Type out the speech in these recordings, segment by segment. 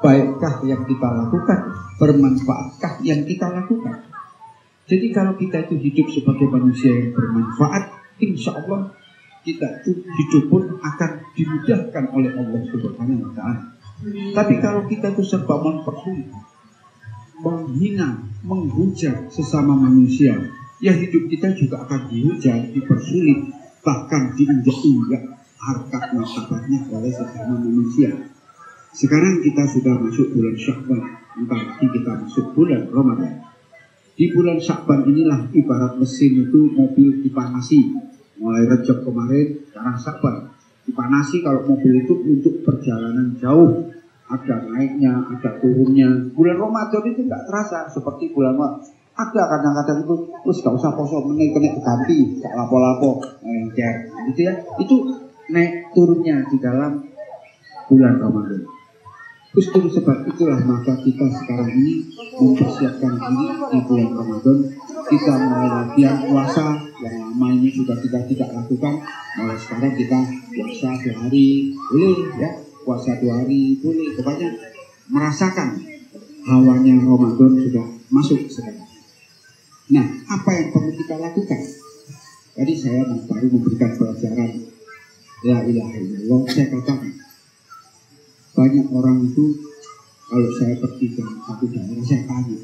Baikkah yang kita lakukan? Bermanfaatkah yang kita lakukan? Jadi kalau kita itu hidup sebagai manusia yang bermanfaat, insya Allah kita itu hidup pun akan dimudahkan oleh Allah Subhanahu wa Ta'ala. Tapi kalau kita itu serba mempersulit, menghina, menghujat sesama manusia, ya hidup kita juga akan dihujat, dipersulit, bahkan diinjak-injak harkat martabatnya oleh sesama manusia. Sekarang kita sudah masuk bulan Sya'ban, entah lagi kita masuk bulan Ramadan. Di bulan Sya'ban inilah ibarat mesin itu mobil dipanasi. Mulai Rejab kemarin, sekarang Sya'ban dipanasi. Kalau mobil itu untuk perjalanan jauh, ada naiknya, ada turunnya. Bulan Ramadan itu nggak terasa seperti bulan ada kadang-kadang itu terus gak usah poso meneh kena ganti, gak lapo-lapo encer gitu ya. Itu naik turunnya di dalam bulan Ramadan. Terus sebab itulah maka kita sekarang ini mempersiapkan diri di bulan Ramadan. Kita mulai latihan puasa yang lama ini sudah kita tidak lakukan. Mulai sekarang kita puasa 2 hari boleh ya, puasa 2 hari boleh. Pokoknya merasakan hawanya Ramadan sudah masuk sekarang. Nah, apa yang perlu kita lakukan? Tadi saya baru memberikan pelajaran La ilaha illallah. Saya katakan banyak orang itu kalau saya pergi ke satu daerah, saya tanya,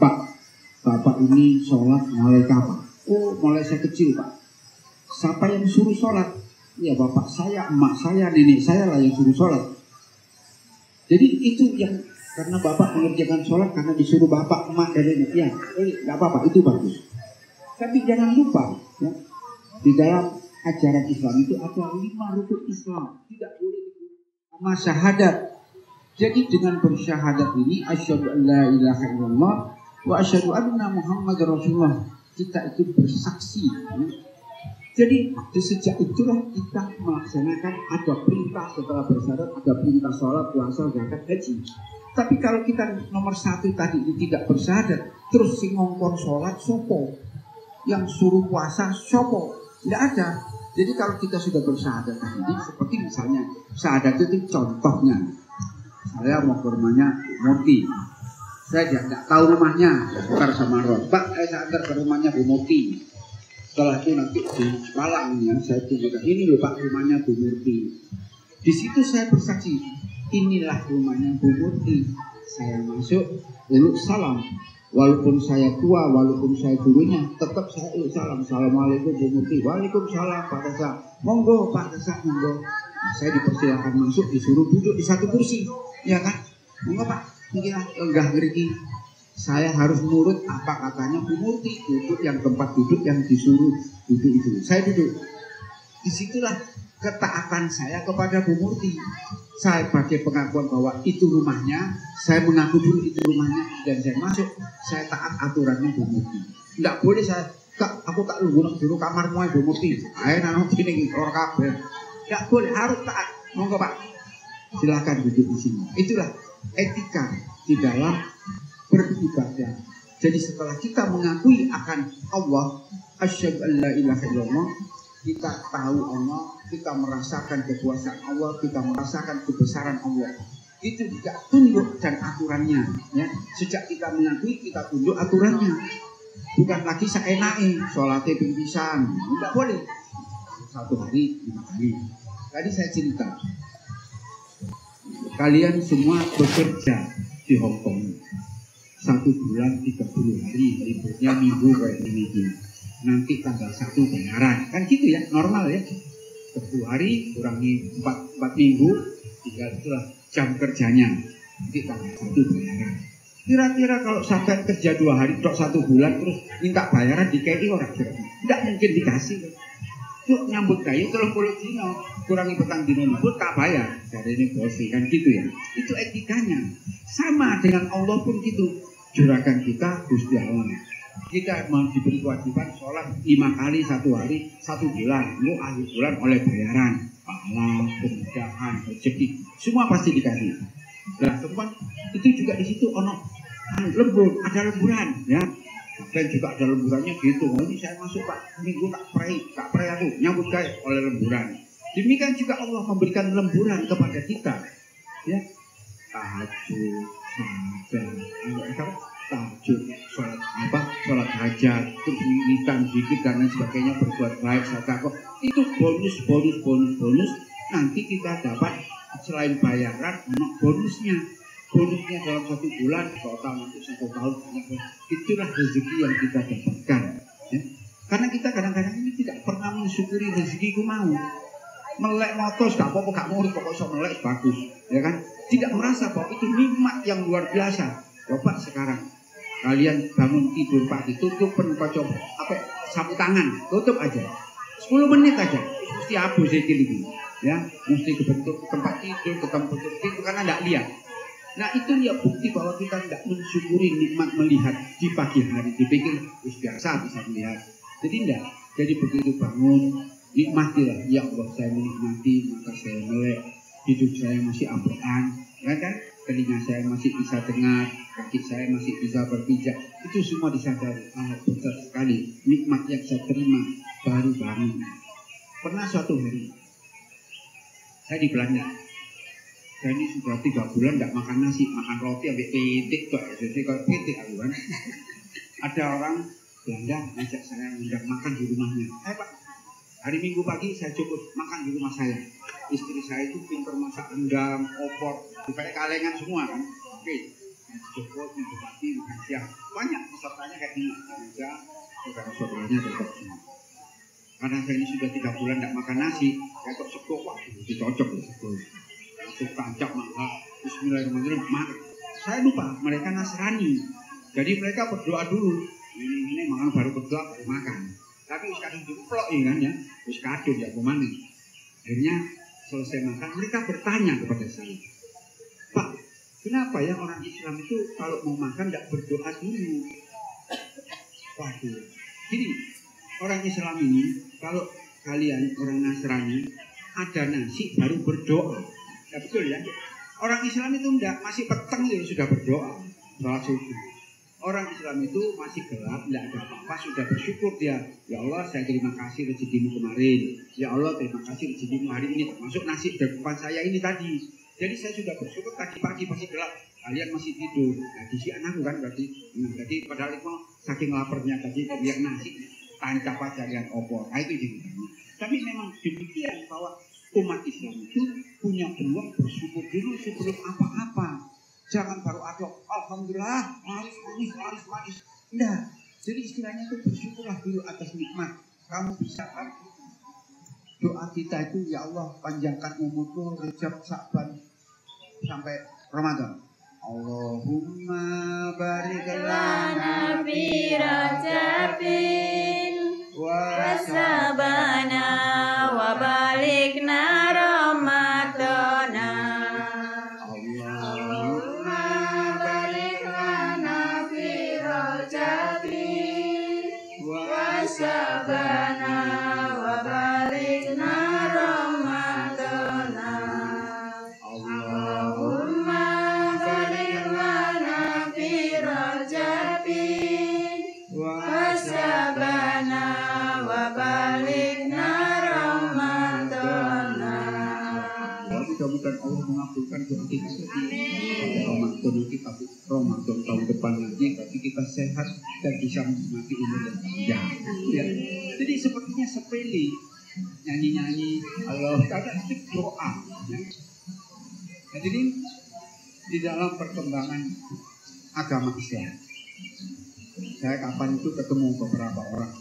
Pak, Bapak ini sholat mulai kapan? Oh, mulai saya kecil, Pak. Siapa yang suruh sholat? Ya Bapak saya, emak saya, nenek saya lah yang suruh sholat. Jadi itu yang karena Bapak mengerjakan sholat karena disuruh Bapak, emak, dan nenek. Ya, nggak apa-apa, itu bagus. Tapi jangan lupa, ya, di dalam ajaran Islam itu ada 5 rukun Islam. Tidak boleh sama syahadat. Jadi dengan bersyahadat ini, asyhadu an la ilaha illallah wa asyhadu anna Muhammadar Rasulullah, kita itu bersaksi. Ya. Jadi sejak itulah kita melaksanakan ada perintah setelah bersyahadat, ada perintah sholat, puasa, zakat, haji. Tapi kalau kita nomor 1 tadi ini tidak bersyahadat, terus si ngongkon sholat sopo, yang suruh puasa sopo, tidak ada. Jadi kalau kita sudah bersyahadat tadi, seperti misalnya syahadat itu contohnya, saya mau ke rumahnya Bu Murti, saya tidak tahu rumahnya, bukan sama Ros, Pak, saya antar ke rumahnya Bu Murti. Setelah itu nanti di Malang ya, saya tunjukkan ini loh Pak rumahnya Bu Murti. Di situ saya bersaksi, inilah rumahnya Bu Murti. Saya masuk, uluk salam. Walaupun saya tua, walaupun saya gurunya, tetap saya uluk salam. Assalamualaikum Bu Murti. Waalaikumsalam Pak Desa. Monggo Pak Desa, monggo. Nah, saya dipersilakan masuk, disuruh duduk di satu kursi, ya kan? Monggo Pak, mungkin enggak ngerti. Saya harus nurut apa katanya Bu Murti, duduk yang tempat duduk yang disuruh duduk itu. Saya duduk. Disitulah ketaatan saya kepada Bu Murti. Saya pakai pengakuan bahwa itu rumahnya, saya mengaku dulu itu rumahnya, dan saya masuk, saya taat aturannya Bu Murti. Tidak boleh saya, aku tak lugu dulu kamarmu Bu Murti. Ayo nanti ini orang kabel. Tidak boleh, harus taat. Monggo Pak, silakan duduk di sini. Itulah etika di dalam beribadah. Jadi setelah kita mengakui akan Allah, asyhadu an la ilaha illallah, kita tahu Allah, kita merasakan kekuasaan Allah, kita merasakan kebesaran Allah. Itu juga tunduk dan aturannya. Ya. Sejak kita mengakui, kita tunduk aturannya. Bukan lagi seenaknya, sholatnya pingpisan. Tidak boleh. 1 hari, 5 kali. Tadi saya cerita, kalian semua bekerja di Hong Kong. 1 bulan 30 hari, liburnya minggu kayak ini. Nanti tanggal 1 bayaran, kan gitu ya, normal ya. 10 hari kurangi 4 minggu, tinggal itulah jam kerjanya. Nanti tanggal 1 bayaran. Kira-kira kalau sampai kerja 2 hari, 1 bulan terus minta bayaran di KI orang kira, tidak mungkin dikasih. Yuk nyambut kayu 30 dino, kurangi petang dino libur tak bayar. Dari ini bosi kan gitu ya. Itu etikanya. Sama dengan Allah pun gitu. Juragan kita Gusti Allah. Kita mau diberi kewajiban sholat 5 kali 1 hari 1 bulan. Lu akhir bulan oleh bayaran, pahala, kemudahan, rezeki, semua pasti dikasih. Nah teman, itu juga di situ ono lembur, ada lemburan ya. Dan juga ada lemburannya gitu. Oh, ini saya masuk Pak, minggu tak pray aku nyambut gawe oleh lemburan. Demikian juga Allah memberikan lemburan kepada kita. Ya. tahajud, tahajud, sholat hajat, terus wiridan, zikir dan lain sebagainya, berbuat baik, sedekah. Itu bonus. Nanti kita dapat selain bayaran, bonusnya dalam 1 bulan, total nanti 1 tahun. Itulah rezeki yang kita dapatkan. Ya. Karena kita kadang-kadang ini tidak pernah mensyukuri rezekiku mau. Melek motos gak apa-apa, gak mau, pokoknya melek bagus, ya kan? Tidak merasa bahwa itu nikmat yang luar biasa. Coba sekarang kalian bangun tidur pagi, tutup coba sapu tangan, tutup aja 10 menit aja, mesti abu zikir ini, ya, mesti kebentuk tempat tidur, ke tempat tidur karena tidak lihat. Nah itu ya bukti bahwa kita tidak mensyukuri nikmat melihat di pagi hari. Dipikir biasa bisa melihat, jadi tidak. Jadi begitu bangun, nikmatilah, ya Allah saya menikmati, mata saya melek, hidup saya masih ambekan, ya kan? Telinga saya masih bisa dengar, kaki saya masih bisa berpijak. Itu semua disadari. Besar sekali nikmat yang saya terima baru bangun. Pernah suatu hari saya di Belanda. Saya ini sudah 3 bulan tidak makan nasi, makan roti sampai pitik kok. Jadi kalau pitik kan. Ada orang Belanda ngajak saya undang makan di rumahnya. Pak, hari Minggu pagi saya cukup makan di rumah saya. Istri saya itu pintar masak rendang, opor, dipakai kalengan semua kan. Oke, cukup minggu pagi makan siang. Banyak pesertanya kayak gini. Ada saudara-saudaranya tetap semua. Karena saya ini sudah 3 bulan tidak makan nasi, saya kok sekok, wah cocok loh sekok. Langsung tancap makan, bismillahirrahmanirrahim, makan. Saya lupa, mereka Nasrani. Jadi mereka berdoa dulu. Ini makan baru berdoa, baru makan. Tapi wis kadung diplok ya kan ya, wis kadung ya kemana. Akhirnya selesai makan, mereka bertanya kepada saya, Pak, kenapa ya orang Islam itu kalau mau makan tidak berdoa dulu? Waduh, gini, orang Islam ini, kalau kalian orang Nasrani, ada nasi baru berdoa. Ya betul ya. Orang Islam itu enggak, masih peteng ya sudah berdoa, sholat subuh. Orang Islam itu masih gelap, tidak ada apa-apa, sudah bersyukur dia. Ya Allah, saya terima kasih rezekimu kemarin. Ya Allah, terima kasih rezekimu hari ini, termasuk nasi depan saya ini tadi. Jadi saya sudah bersyukur tadi pagi masih gelap, kalian masih tidur. Nah, di si anakku kan berarti. Jadi padahal itu saking laparnya tadi, biar nasi tancap aja lihat opor. Nah itu ceritanya. Tapi memang demikian bahwa umat Islam itu punya peluang bersyukur dulu sebelum apa-apa. Jangan baru adok, alhamdulillah, manis. Enggak. Jadi istilahnya itu bersyukurlah dulu atas nikmat. Kamu bisa kan? Doa kita itu, ya Allah panjangkan umurku Rejab, Sya'ban sampai Ramadan. Allahumma barik lana fi Rajabin wa Sya'bana wa balikna Ramadana. Allahumma barik lana fi Rajabin wa Sya'bana wa balikna Ramadana. Allahumma barik lana fi Rajabin wa Sya'bana wa balikna Ramadana. Mudah-mudahan Allah mengabulkan doa kita di Ramadan nanti, tapi Ramadan tahun depan lagi, tapi kita sehat dan bisa menikmati umur yang panjang. Ya. Jadi sepertinya sepele nyanyi-nyanyi Allah, kadang itu doa. Ya. Nah, jadi di dalam perkembangan agama Islam, saya kapan itu ketemu beberapa orang,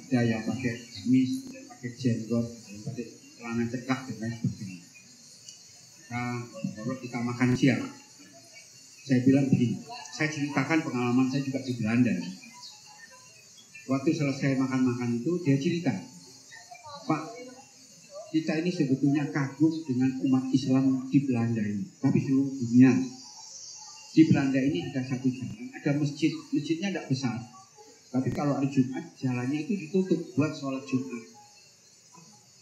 ada yang pakai gamis, ada yang pakai jenggot, ada yang pakai celana cekak dan lain sebagainya. Nah, kalau kita makan siang, saya bilang begini, saya ceritakan pengalaman saya juga di Belanda. Waktu selesai makan-makan itu, dia cerita, Pak, kita ini sebetulnya kagum dengan umat Islam di Belanda ini, tapi seluruh dunia. Di Belanda ini ada satu jalan, ada masjid, masjidnya tidak besar, tapi kalau hari Jumat jalannya itu ditutup buat sholat Jumat.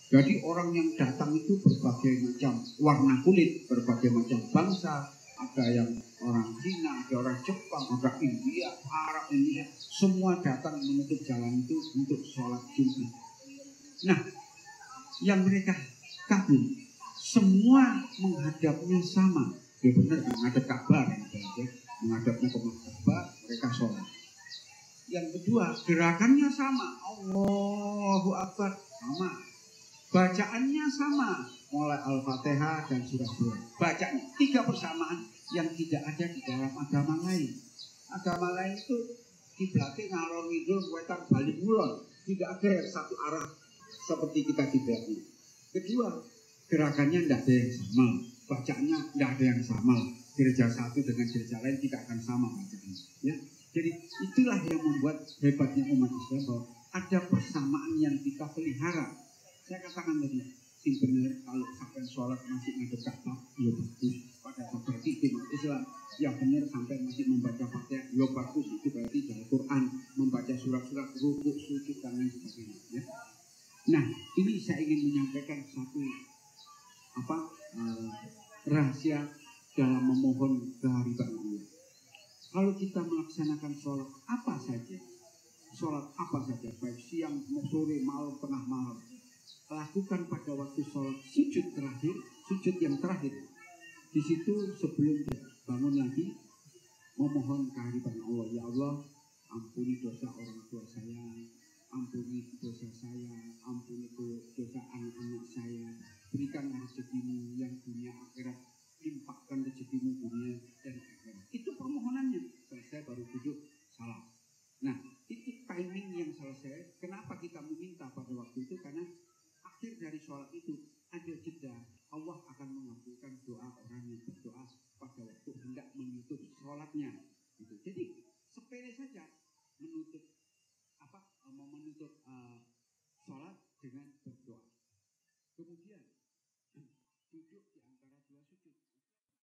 Jadi orang yang datang itu berbagai macam warna kulit, berbagai macam bangsa. Ada yang orang Cina, ada orang Jepang, ada India, Arab, Indonesia. Semua datang menutup jalan itu untuk sholat Jumat. Nah, yang mereka kagum, semua menghadapnya sama. Ya benar, menghadap Ka'bah, menghadapnya ke Ka'bah, mereka sholat. Yang kedua, gerakannya sama, Allahu Akbar, sama. Bacaannya sama, mulai Al-Fatihah dan surah-surah. Bacaan 3 persamaan yang tidak ada di dalam agama lain. Agama lain itu kiblatnya ngalor ngidul, wetan balik mulon, tidak ada yang satu arah seperti kita kiblatnya. Kedua, gerakannya tidak ada yang sama, bacaannya tidak ada yang sama. Gereja satu dengan gereja lain tidak akan sama bacaannya. Ya. Jadi itulah yang membuat hebatnya umat Islam bahwa ada persamaan yang kita pelihara. Saya katakan tadi, sing benar kalau sampai sholat masih ngadep Ka'bah, ya bagus. Pada berarti umat Islam yang benar sampai masih membaca Fatihah, ya bagus. Itu berarti dalam Quran membaca surat-surat rukuk, sujud dan lain sebagainya. Ya. Nah, ini saya ingin menyampaikan satu rahasia dalam memohon kehadiran Allah. Kalau kita melaksanakan sholat apa saja, baik siang, sore, malam, tengah malam, lakukan pada waktu sholat sujud terakhir, sujud yang terakhir. Di situ sebelum bangun lagi, memohon kehadiran Allah. Ya Allah, ampuni dosa orang tua saya, ampuni dosa saya, ampuni dosa anak-anak saya, berikan rezekimu yang dunia akhirat, limpahkan rezekimu dunia dan akhirat. Itu permohonannya. Selesai baru duduk salam. Nah, itu timing yang selesai. Kenapa kita meminta pada waktu itu? Karena akhir dari sholat itu ada jeda. Allah akan mengabulkan doa orang yang berdoa pada waktu hendak menutup sholatnya. Gitu. Jadi sepele saja menutup sholat dengan berdoa. Kemudian duduk di antara dua sujud.